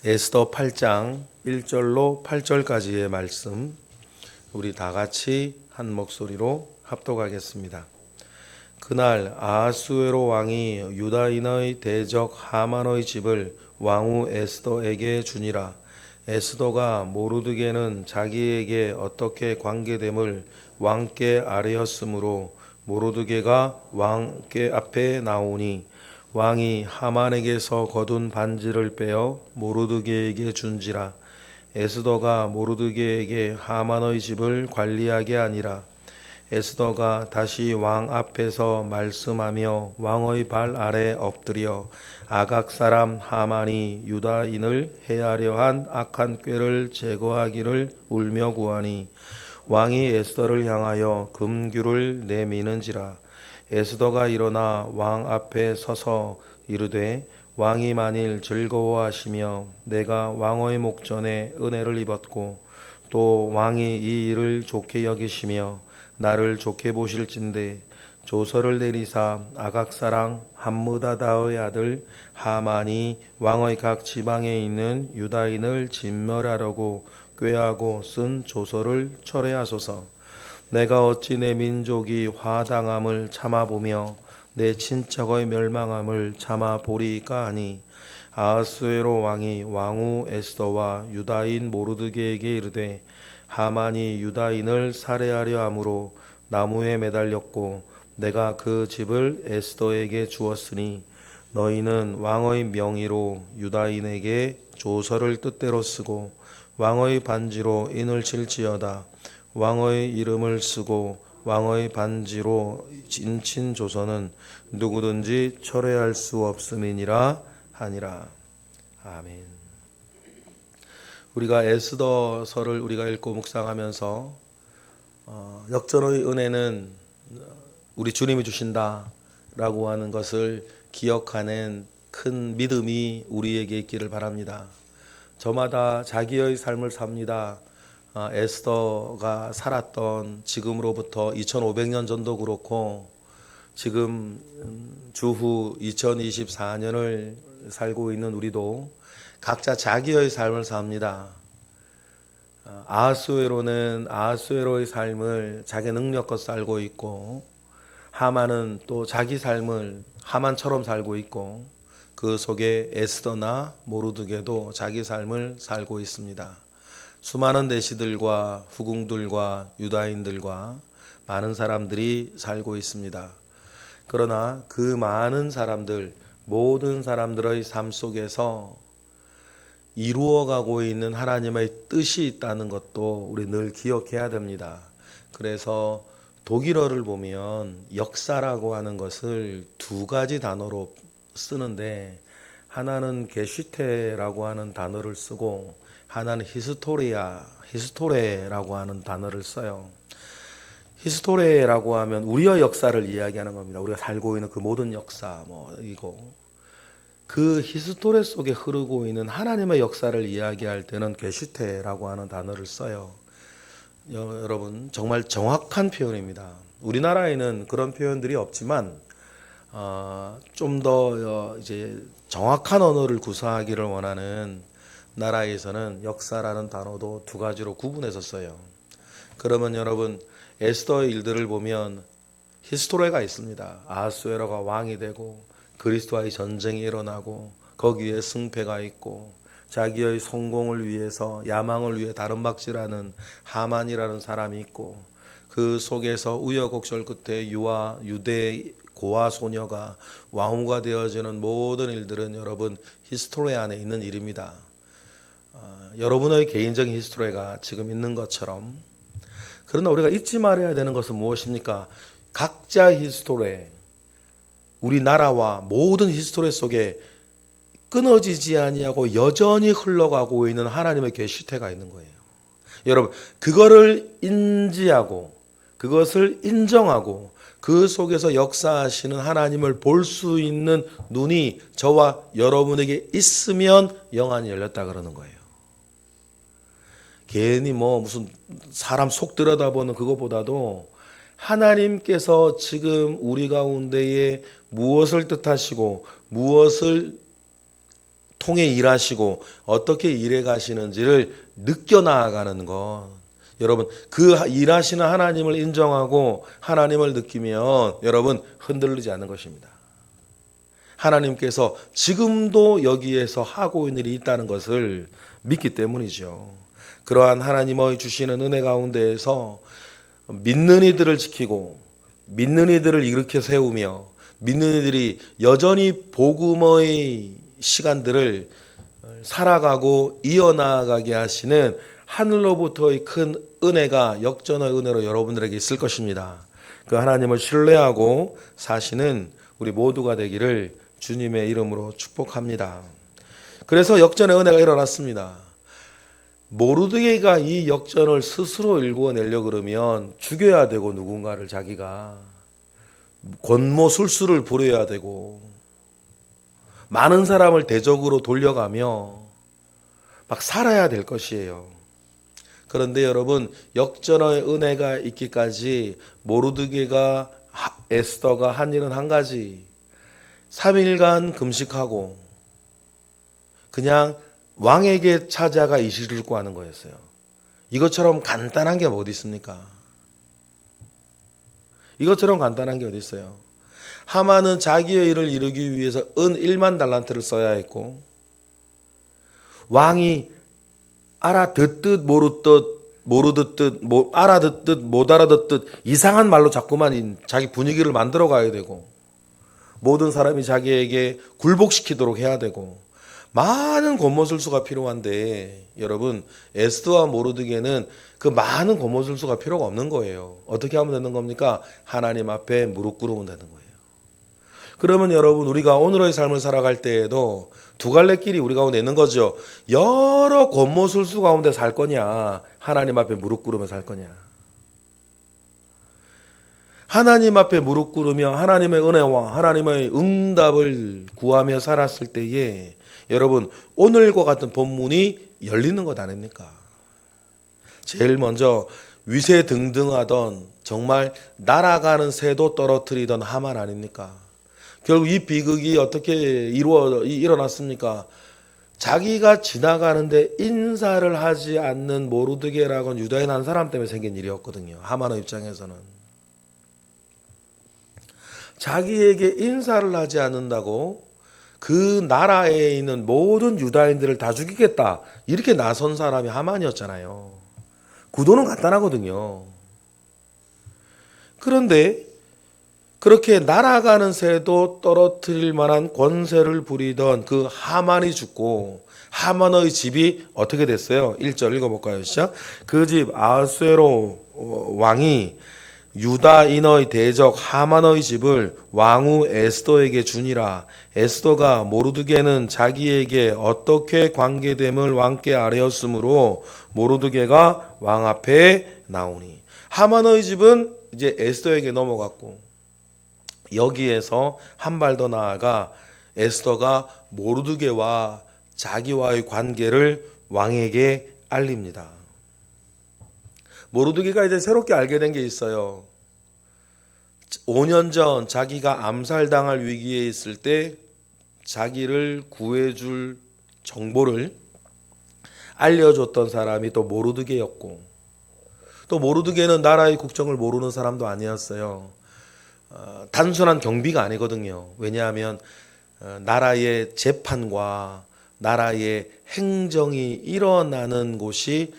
에스더 8장 1절로 8절까지의 말씀 우리 다 같이 한 목소리로 합독하겠습니다. 그날 아하수에로 왕이 유다인의 대적 하만의 집을 왕후 에스더에게 주니라. 에스더가 모르드게는 자기에게 어떻게 관계됨을 왕께 아뢰었으므로 모르드게가 왕께 앞에 나오니 왕이 하만에게서 거둔 반지를 빼어 모르드게에게 준지라. 에스더가 모르드게에게 하만의 집을 관리하게 하니라. 에스더가 다시 왕 앞에서 말씀하며 왕의 발 아래 엎드려 아각 사람 하만이 유다인을 해하려 한 악한 꾀를 제거하기를 울며 구하니 왕이 에스더를 향하여 금규를 내미는지라. 에스더가 일어나 왕 앞에 서서 이르되 왕이 만일 즐거워하시며 내가 왕의 목전에 은혜를 입었고 또 왕이 이 일을 좋게 여기시며 나를 좋게 보실진대 조서를 내리사 아각 사람 함므다다의 아들 하만이 왕의 각 지방에 있는 유다인을 진멸하려고 꾀하고 쓴 조서를 철회하소서. 내가 어찌 내 민족이 화당함을 참아보며 내 친척의 멸망함을 참아보리까 하니 아하수에로 왕이 왕후 에스더와 유다인 모르드게에게 이르되 하만이 유다인을 살해하려 함으로 나무에 매달렸고 내가 그 집을 에스더에게 주었으니 너희는 왕의 명의로 유다인에게 조서를 뜻대로 쓰고 왕의 반지로 인을 칠지어다. 왕의 이름을 쓰고 왕의 반지로 인친 조서는 누구든지 철회할 수 없음이니라 하니라. 아멘. 우리가 에스더서를 우리가 읽고 묵상하면서 역전의 은혜는 우리 주님이 주신다라고 하는 것을 기억하는 큰 믿음이 우리에게 있기를 바랍니다. 저마다 자기의 삶을 삽니다. 에스더가 살았던 지금으로부터 2500년 전도 그렇고 지금 주후 2024년을 살고 있는 우리도 각자 자기의 삶을 삽니다. 아하수에로는 아하수에로의 삶을 자기 능력껏 살고 있고 하만은 또 자기 삶을 하만처럼 살고 있고 그 속에 에스더나 모르드게도 자기 삶을 살고 있습니다. 수많은 내시들과 후궁들과 유다인들과 많은 사람들이 살고 있습니다. 그러나 그 많은 사람들, 모든 사람들의 삶 속에서 이루어가고 있는 하나님의 뜻이 있다는 것도 우리 늘 기억해야 됩니다. 그래서 독일어를 보면 역사라고 하는 것을 두 가지 단어로 쓰는데 하나는 게슈테라고 하는 단어를 쓰고 하나는 히스토레라고 하는 단어를 써요. 히스토레라고 하면 우리의 역사를 이야기하는 겁니다. 우리가 살고 있는 그 모든 역사, 이거. 그 히스토레 속에 흐르고 있는 하나님의 역사를 이야기할 때는 게슈테라고 하는 단어를 써요. 여러분, 정말 정확한 표현입니다. 우리나라에는 그런 표현들이 없지만, 좀 더 이제 정확한 언어를 구사하기를 원하는 나라에서는 역사라는 단어도 두 가지로 구분해서 써요. 그러면 여러분 에스더의 일들을 보면 히스토레가 있습니다. 아하수에로가 왕이 되고 그리스도와의 전쟁이 일어나고 거기에 승패가 있고 자기의 성공을 위해서 야망을 위해 다름박질하는 하만이라는 사람이 있고 그 속에서 우여곡절 끝에 유대 고아 소녀가 왕후가 되어지는 모든 일들은 여러분 히스토레 안에 있는 일입니다. 여러분의 개인적인 히스토리가 지금 있는 것처럼 그러나 우리가 잊지 말아야 되는 것은 무엇입니까? 각자 히스토리, 우리나라와 모든 히스토리 속에 끊어지지 아니하고 여전히 흘러가고 있는 하나님의 계시태가 있는 거예요. 여러분 그거를 인지하고 그것을 인정하고 그 속에서 역사하시는 하나님을 볼 수 있는 눈이 저와 여러분에게 있으면 영안이 열렸다 그러는 거예요. 괜히 무슨 사람 속 들여다보는 그것보다도 하나님께서 지금 우리 가운데에 무엇을 뜻하시고 무엇을 통해 일하시고 어떻게 일해 가시는지를 느껴 나아가는 것. 여러분, 그 일하시는 하나님을 인정하고 하나님을 느끼면 여러분 흔들리지 않는 것입니다. 하나님께서 지금도 여기에서 하고 있는 일이 있다는 것을 믿기 때문이죠. 그러한 하나님의 주시는 은혜 가운데에서 믿는 이들을 지키고 믿는 이들을 일으켜 세우며 믿는 이들이 여전히 복음의 시간들을 살아가고 이어나가게 하시는 하늘로부터의 큰 은혜가 역전의 은혜로 여러분들에게 있을 것입니다. 그 하나님을 신뢰하고 사시는 우리 모두가 되기를 주님의 이름으로 축복합니다. 그래서 역전의 은혜가 일어났습니다. 모르드게가 이 역전을 스스로 일궈내려 그러면 죽여야 되고 누군가를 자기가 권모술수를 부려야 되고 많은 사람을 대적으로 돌려가며 막 살아야 될 것이에요. 그런데 여러분 역전의 은혜가 있기까지 모르드게가 에스더가 한 일은 한 가지 3일간 금식하고 그냥 왕에게 찾아가 이실을 구하는 거였어요. 이것처럼 간단한 게 어디 있습니까? 이것처럼 간단한 게 어디 있어요? 하만은 자기의 일을 이루기 위해서 은 1만 달란트를 써야 했고 왕이 알아듣듯 모르듯 알아듣듯 못 알아듣듯 이상한 말로 자꾸만 자기 분위기를 만들어 가야 되고 모든 사람이 자기에게 굴복시키도록 해야 되고 많은 권모술수가 필요한데 여러분 에스더와 모르드게는 그 많은 권모술수가 필요가 없는 거예요. 어떻게 하면 되는 겁니까? 하나님 앞에 무릎 꿇으면 되는 거예요. 그러면 여러분 우리가 오늘의 삶을 살아갈 때에도 두 갈래 길이 우리 가운데 있는 거죠. 여러 권모술수 가운데 살 거냐 하나님 앞에 무릎 꿇으며 살 거냐. 하나님 앞에 무릎 꿇으며 하나님의 은혜와 하나님의 응답을 구하며 살았을 때에 여러분 오늘과 같은 본문이 열리는 것 아닙니까? 제일 먼저 위세등등하던 정말 날아가는 새도 떨어뜨리던 하만 아닙니까? 결국 이 비극이 어떻게 일어났습니까? 자기가 지나가는데 인사를 하지 않는 모르드게라고는 유다인 한 사람 때문에 생긴 일이었거든요. 하만의 입장에서는. 자기에게 인사를 하지 않는다고 그 나라에 있는 모든 유다인들을 다 죽이겠다. 이렇게 나선 사람이 하만이었잖아요. 구도는 간단하거든요. 그런데 그렇게 날아가는 새도 떨어뜨릴 만한 권세를 부리던 그 하만이 죽고 하만의 집이 어떻게 됐어요? 1절 읽어볼까요? 시작. 그 집 아하수에로 왕이 유다인의 대적 하만의 집을 왕후 에스더에게 주니라. 에스더가 모르드게는 자기에게 어떻게 관계됨을 왕께 아뢰었으므로 모르드게가 왕 앞에 나오니. 하만의 집은 이제 에스더에게 넘어갔고 여기에서 한 발 더 나아가 에스더가 모르드게와 자기와의 관계를 왕에게 알립니다. 모르드게가 이제 새롭게 알게 된 게 있어요. 5년 전 자기가 암살당할 위기에 있을 때 자기를 구해줄 정보를 알려줬던 사람이 또 모르드게였고 또 모르드게는 나라의 국정을 모르는 사람도 아니었어요. 단순한 경비가 아니거든요. 왜냐하면 나라의 재판과 나라의 행정이 일어나는 곳이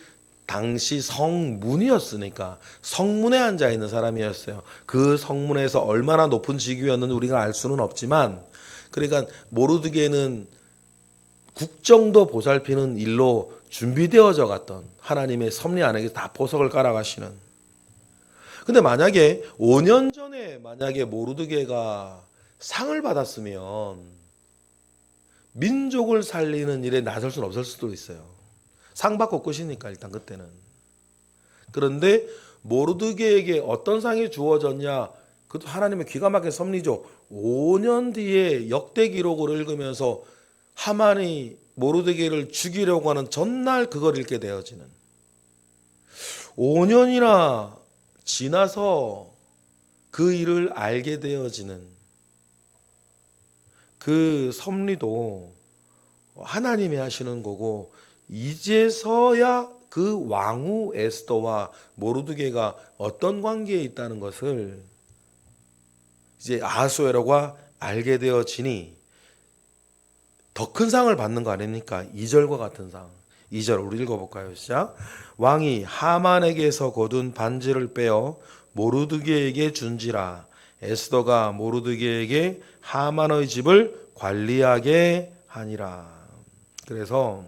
당시 성문이었으니까 성문에 앉아 있는 사람이었어요. 그 성문에서 얼마나 높은 직위였는지 우리가 알 수는 없지만 그러니까 모르드게는 국정도 보살피는 일로 준비되어져 갔던 하나님의 섭리 안에 다 보석을 깔아가시는. 근데 만약에 5년 전에 만약에 모르드게가 상을 받았으면 민족을 살리는 일에 나설 수는 없을 수도 있어요. 상 받고 끝이니까 일단 그때는. 그런데 모르드게에게 어떤 상이 주어졌냐? 그것도 하나님의 기가 막힌 섭리죠. 5년 뒤에 역대 기록을 읽으면서 하만이 모르드게를 죽이려고 하는 전날 그걸 읽게 되어지는. 5년이나 지나서 그 일을 알게 되어지는 그 섭리도 하나님이 하시는 거고, 이제서야 그 왕후 에스더와 모르드게가 어떤 관계에 있다는 것을 이제 아하수에로가 알게 되어지니 더 큰 상을 받는 거 아닙니까? 2절과 같은 상. 2절 우리 읽어볼까요? 시작. 왕이 하만에게서 거둔 반지를 빼어 모르드게에게 준지라. 에스더가 모르드게에게 하만의 집을 관리하게 하니라. 그래서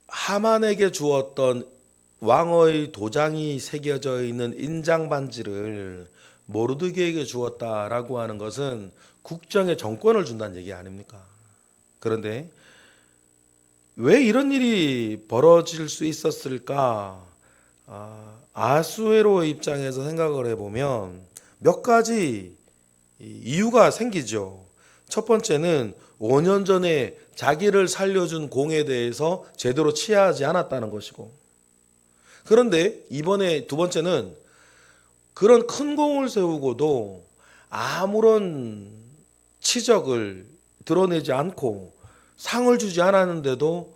하만에게 주었던 왕의 도장이 새겨져 있는 인장 반지를 모르드게에게 주었다라고 하는 것은 국정의 정권을 준다는 얘기 아닙니까? 그런데 왜 이런 일이 벌어질 수 있었을까? 아하수에로의 입장에서 생각을 해보면 몇 가지 이유가 생기죠. 첫 번째는 5년 전에 자기를 살려준 공에 대해서 제대로 치하하지 않았다는 것이고, 그런데 이번에 두 번째는 그런 큰 공을 세우고도 아무런 치적을 드러내지 않고 상을 주지 않았는데도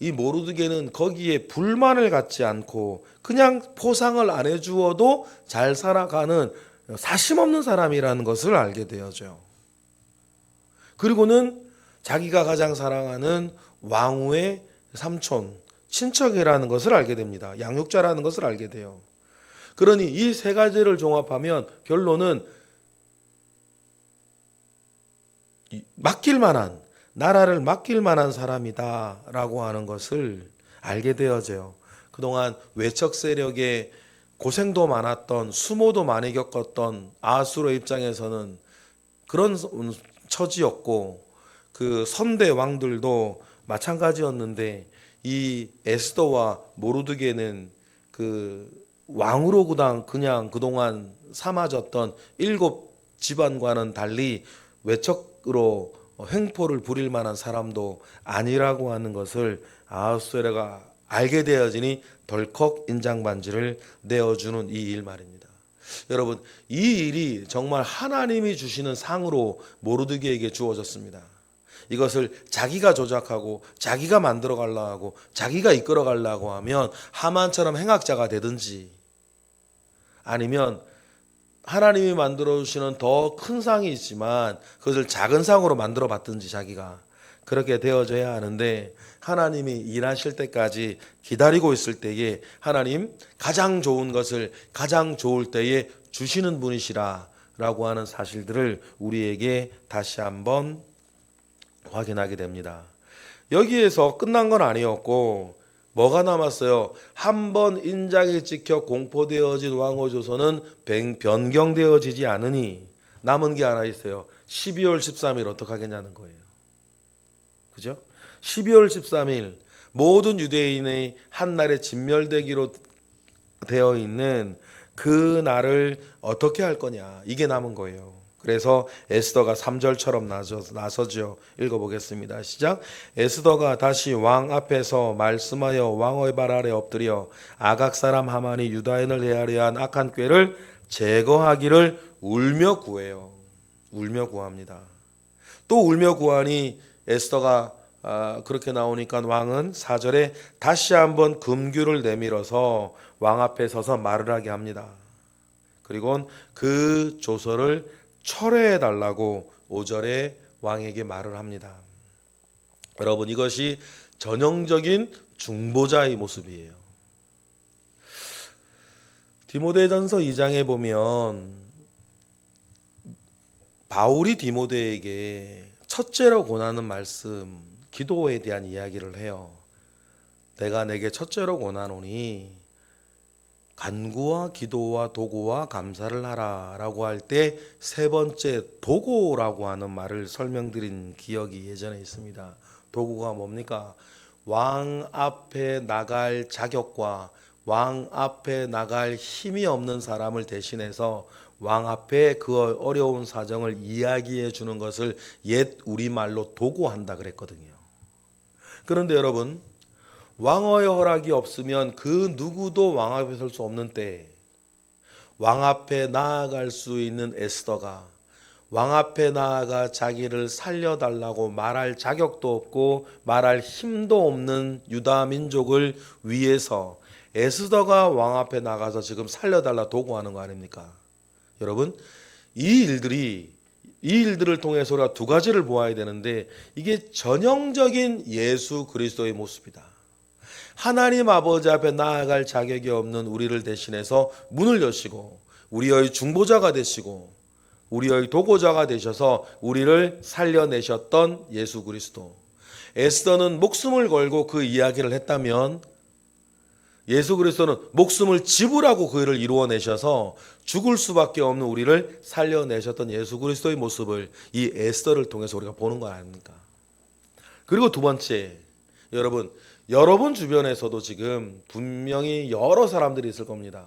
이 모르드게는 거기에 불만을 갖지 않고 그냥 포상을 안 해주어도 잘 살아가는 사심 없는 사람이라는 것을 알게 되어져요. 그리고는 자기가 가장 사랑하는 왕후의 삼촌, 친척이라는 것을 알게 됩니다. 양육자라는 것을 알게 돼요. 그러니 이 세 가지를 종합하면 결론은 맡길 만한, 나라를 맡길 만한 사람이다라고 하는 것을 알게 되어져요. 그동안 외척 세력에 고생도 많았던, 수모도 많이 겪었던 아하수르 입장에서는 그런 처지였고, 그 선대 왕들도 마찬가지였는데 이 에스더와 모르드게는 그 왕으로 그냥 그동안 삼아졌던 7집안과는 달리 외척으로 횡포를 부릴 만한 사람도 아니라고 하는 것을 아하수에로가 알게 되어지니 덜컥 인장반지를 내어주는 이 일 말입니다. 여러분, 이 일이 정말 하나님이 주시는 상으로 모르드게에게 주어졌습니다. 이것을 자기가 조작하고 자기가 만들어 가려고 하고 자기가 이끌어 가려고 하면 하만처럼 행악자가 되든지, 아니면 하나님이 만들어 주시는 더 큰 상이 있지만 그것을 작은 상으로 만들어 봤든지 자기가 그렇게 되어져야 하는데, 하나님이 일하실 때까지 기다리고 있을 때에 하나님 가장 좋은 것을 가장 좋을 때에 주시는 분이시라 라고 하는 사실들을 우리에게 다시 한번 확인하게 됩니다. 여기에서 끝난 건 아니었고 뭐가 남았어요? 한번 인장이 찍혀 공포되어진 왕후 조선은 변경되어지지 않으니 남은 게 하나 있어요. 12월 13일 어떻게 하겠냐는 거예요. 그죠? 12월 13일 모든 유대인의 한날에 진멸되기로 되어 있는 그 날을 어떻게 할 거냐, 이게 남은 거예요. 그래서 에스더가 3절처럼 나서죠. 읽어보겠습니다. 시작. 에스더가 다시 왕 앞에서 말씀하여 왕의 발 아래 엎드려 아각 사람 하만이 유다인을 해하려 한 악한 꾀를 제거하기를 울며 구해요. 울며 구합니다. 또 울며 구하니 에스더가 그렇게 나오니까 왕은 4절에 다시 한번 금규를 내밀어서 왕 앞에 서서 말을 하게 합니다. 그리고 그 조서를 철회해 달라고 5절에 왕에게 말을 합니다. 여러분, 이것이 전형적인 중보자의 모습이에요. 디모데전서 2장에 보면 바울이 디모데에게 첫째로 권하는 말씀, 기도에 대한 이야기를 해요. 내가 내게 첫째로 권하노니 간구와 기도와 도구와 감사를 하라 라고 할 때 세 번째 도구라고 하는 말을 설명드린 기억이 예전에 있습니다. 도구가 뭡니까? 왕 앞에 나갈 자격과 왕 앞에 나갈 힘이 없는 사람을 대신해서 왕 앞에 그 어려운 사정을 이야기해 주는 것을 옛 우리말로 도구한다 그랬거든요. 그런데 여러분, 왕의 허락이 없으면 그 누구도 왕 앞에 설 수 없는 때에 왕 앞에 나아갈 수 있는 에스더가 왕 앞에 나아가 자기를 살려달라고 말할 자격도 없고 말할 힘도 없는 유다 민족을 위해서 에스더가 왕 앞에 나가서 지금 살려달라 도구하는 거 아닙니까? 여러분, 이 일들을 통해서 우리가 두 가지를 보아야 되는데, 이게 전형적인 예수 그리스도의 모습이다. 하나님 아버지 앞에 나아갈 자격이 없는 우리를 대신해서 문을 여시고 우리의 중보자가 되시고 우리의 도고자가 되셔서 우리를 살려내셨던 예수 그리스도. 에스더는 목숨을 걸고 그 이야기를 했다면 예수 그리스도는 목숨을 지불하고 그 일을 이루어내셔서 죽을 수밖에 없는 우리를 살려내셨던 예수 그리스도의 모습을 이 에스더를 통해서 우리가 보는 거 아닙니까? 그리고 두 번째, 여러분 주변에서도 지금 분명히 여러 사람들이 있을 겁니다.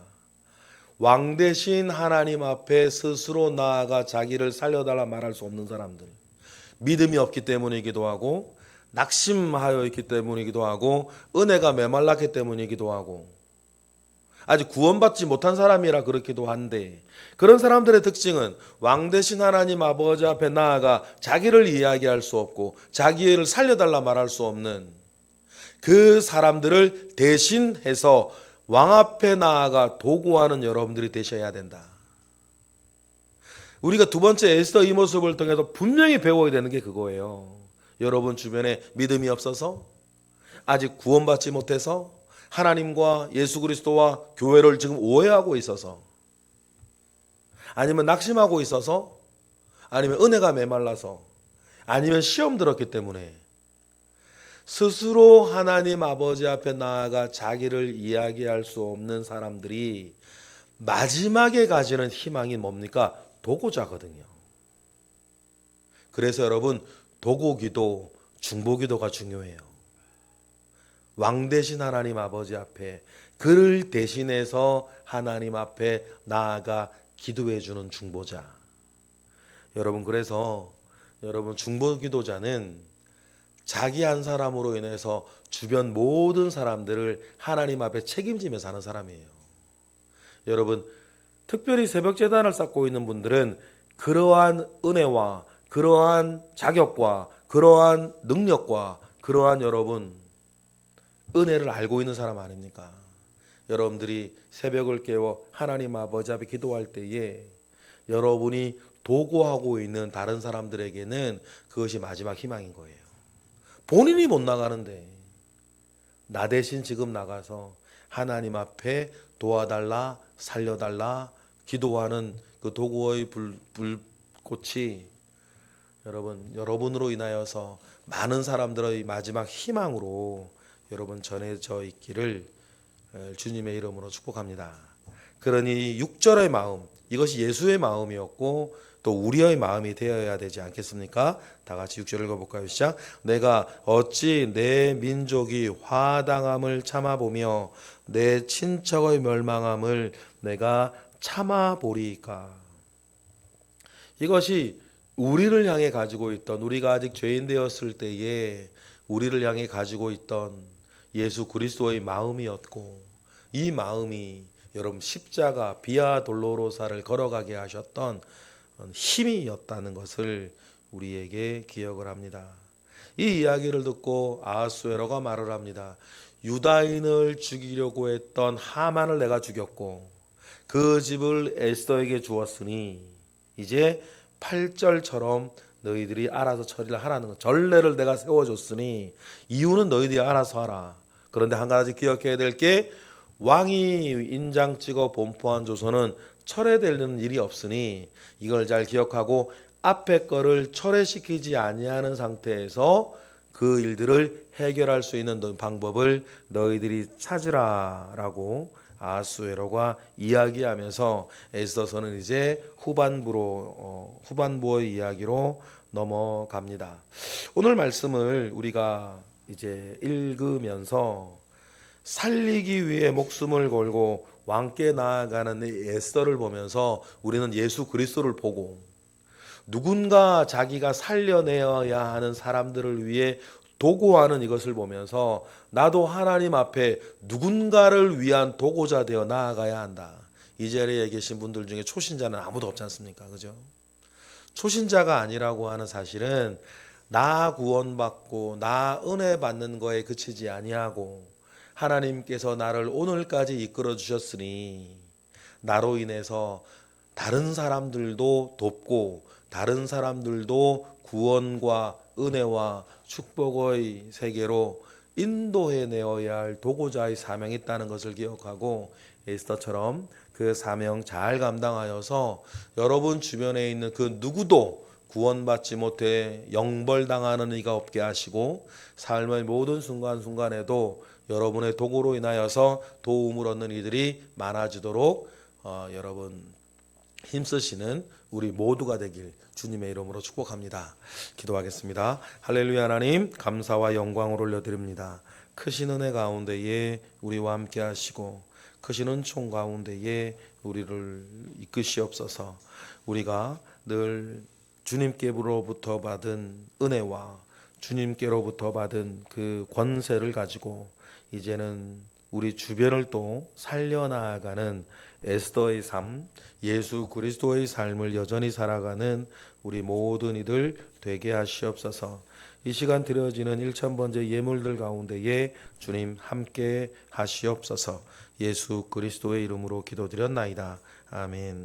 왕 대신 하나님 앞에 스스로 나아가 자기를 살려달라 말할 수 없는 사람들, 믿음이 없기 때문이기도 하고 낙심하여 있기 때문이기도 하고 은혜가 메말랐기 때문이기도 하고 아직 구원받지 못한 사람이라 그렇기도 한데, 그런 사람들의 특징은 왕 대신 하나님 아버지 앞에 나아가 자기를 이야기할 수 없고 자기를 살려달라 말할 수 없는 그 사람들을 대신해서 왕 앞에 나아가 도구하는 여러분들이 되셔야 된다. 우리가 두 번째 에스더 이 모습을 통해서 분명히 배워야 되는 게 그거예요. 여러분 주변에 믿음이 없어서 아직 구원받지 못해서 하나님과 예수 그리스도와 교회를 지금 오해하고 있어서, 아니면 낙심하고 있어서, 아니면 은혜가 메말라서, 아니면 시험 들었기 때문에 스스로 하나님 아버지 앞에 나아가 자기를 이야기할 수 없는 사람들이 마지막에 가지는 희망이 뭡니까? 도고자거든요. 그래서 여러분, 도고기도 중보기도가 중요해요. 왕 대신 하나님 아버지 앞에 그를 대신해서 하나님 앞에 나아가 기도해 주는 중보자. 여러분, 그래서 여러분 중보기도자는 자기 한 사람으로 인해서 주변 모든 사람들을 하나님 앞에 책임지며 사는 사람이에요. 여러분, 특별히 새벽제단을 쌓고 있는 분들은 그러한 은혜와 그러한 자격과 그러한 능력과 그러한 여러분 은혜를 알고 있는 사람 아닙니까? 여러분들이 새벽을 깨워 하나님 아버지 앞에 기도할 때에 여러분이 도구하고 있는 다른 사람들에게는 그것이 마지막 희망인 거예요. 본인이 못 나가는데 나 대신 지금 나가서 하나님 앞에 도와달라, 살려달라 기도하는 그 도구의 불꽃이 여러분으로 인하여서 많은 사람들의 마지막 희망으로 여러분 전해져 있기를 주님의 이름으로 축복합니다. 그러니 6절의 마음, 이것이 예수의 마음이었고 또 우리의 마음이 되어야 되지 않겠습니까? 다 같이 6절 읽어볼까요? 시작. 내가 어찌 내 민족이 화당함을 참아보며 내 친척의 멸망함을 내가 참아보리까. 이것이 우리를 향해 가지고 있던, 우리가 아직 죄인 되었을 때에 우리를 향해 가지고 있던 예수 그리스도의 마음이었고, 이 마음이 여러분 십자가 비아 돌로로사를 걸어가게 하셨던 힘이었다는 것을 우리에게 기억을 합니다. 이 이야기를 듣고 아하수에로가 말을 합니다. 유다인을 죽이려고 했던 하만을 내가 죽였고 그 집을 에스더에게 주었으니 이제 8절처럼 너희들이 알아서 처리를 하라는 것. 전례를 내가 세워줬으니 이유는 너희들이 알아서 하라. 그런데 한 가지 기억해야 될 게, 왕이 인장 찍어 본포한 조서는 철회되는 일이 없으니 이걸 잘 기억하고 앞에 거를 철회시키지 아니하는 상태에서 그 일들을 해결할 수 있는 방법을 너희들이 찾으라라고 아하수에로가 이야기하면서 에스더서는 이제 후반부의 이야기로 넘어갑니다. 오늘 말씀을 우리가 이제 읽으면서 살리기 위해 목숨을 걸고 왕께 나아가는 에스더를 보면서 우리는 예수 그리스도를 보고 누군가 자기가 살려내어야 하는 사람들을 위해 도구하는 이것을 보면서 나도 하나님 앞에 누군가를 위한 도구자 되어 나아가야 한다. 이 자리에 계신 분들 중에 초신자는 아무도 없지 않습니까? 그죠? 초신자가 아니라고 하는 사실은 나 구원받고 나 은혜 받는 거에 그치지 아니하고 하나님께서 나를 오늘까지 이끌어 주셨으니 나로 인해서 다른 사람들도 돕고 다른 사람들도 구원과 은혜와 축복의 세계로 인도해 내어야 할 도구자의 사명이 있다는 것을 기억하고 에스더처럼 그 사명 잘 감당하여서 여러분 주변에 있는 그 누구도 구원받지 못해 영벌당하는 이가 없게 하시고 삶의 모든 순간순간에도 여러분의 도구로 인하여서 도움을 얻는 이들이 많아지도록 여러분 힘쓰시는 우리 모두가 되길 주님의 이름으로 축복합니다. 기도하겠습니다. 할렐루야. 하나님 감사와 영광을 올려드립니다. 크신 은혜 가운데에 우리와 함께 하시고 크신 은총 가운데에 우리를 이끄시옵소서. 우리가 늘 주님께로부터 받은 은혜와 주님께로부터 받은 그 권세를 가지고 이제는 우리 주변을 또 살려나가는 에스더의 삶, 예수 그리스도의 삶을 여전히 살아가는 우리 모든 이들 되게 하시옵소서. 이 시간 드려지는 1000번째 예물들 가운데에 주님 함께 하시옵소서. 예수 그리스도의 이름으로 기도드렸나이다. 아멘.